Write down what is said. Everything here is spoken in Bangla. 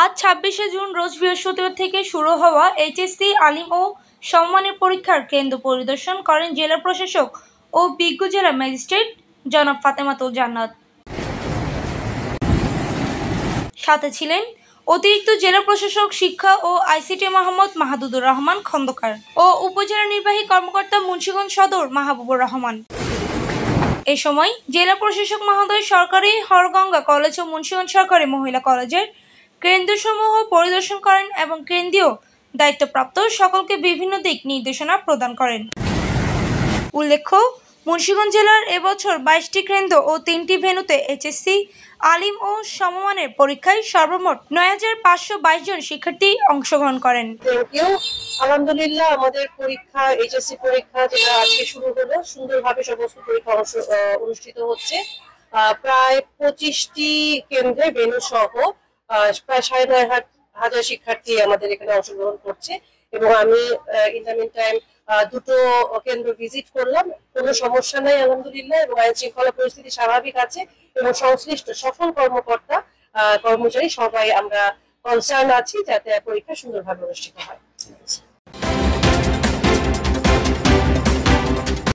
আজ ২৬শে জুন রোজ বৃহস্পতিবার থেকে শুরু হওয়া এইচএসসি আলিম ও সমমানের পরীক্ষার কেন্দ্র পরিদর্শন করেন জেলা প্রশাসক ও বিজ্ঞ জেলা ম্যাজিস্ট্রেট জনাব ফাতেমাতুল জান্নাত। সাথে ছিলেন অতিরিক্ত জেলা প্রশাসক শিক্ষা ও আইসিটি মোহাম্মদ মাহাদুদুর রহমান খন্দকার ও উপজেলা নির্বাহী কর্মকর্তা মুন্সিগঞ্জ সদর মাহবুবুর রহমান। এ সময় জেলা প্রশাসক মহোদয় সরকারি হরগঙ্গা কলেজ ও মুন্সিগঞ্জ সরকারি মহিলা কলেজের কেন্দ্রসমূহ পরিদর্শন করেন এবং কেন্দ্রীয় দায়িত্বপ্রাপ্ত সকলকে বিভিন্ন দিক নির্দেশনা প্রদান করেন। উল্লেখ্য, মুন্সিগঞ্জ জেলার এবছর ২২টি কেন্দ্র ও ৩টি ভেন্যুতে এইচএসসি আলিম ও সমমানের পরীক্ষায় সর্বমোট ৯,৫২২ জন শিক্ষার্থী অংশগ্রহণ করেন। আলহামদুলিল্লাহ, আমাদের পরীক্ষা এইচএসসি পরীক্ষা যেটা আজকে শুরু হলো, সুন্দরভাবে সমস্ত পরীক্ষা অনুষ্ঠিত হচ্ছে। প্রায় ২৫টি কেন্দ্রে ভেন্যু সহ প্রায় ৯,৫০০ শিক্ষার্থী আমাদের এখানে অংশগ্রহণ করছে এবং আমি ইন দ্য মিন টাইম দুটো কেন্দ্র ভিজিট করলাম। কোনো সমস্যা নাই আলহামদুলিল্লাহ, এবং আইন শৃঙ্খলা পরিস্থিতি স্বাভাবিক আছে এবং সংশ্লিষ্ট সকল কর্মকর্তা কর্মচারী সবাই আমরা কনসার্ন আছি যাতে পরীক্ষা সুন্দরভাবে অনুষ্ঠিত হয়।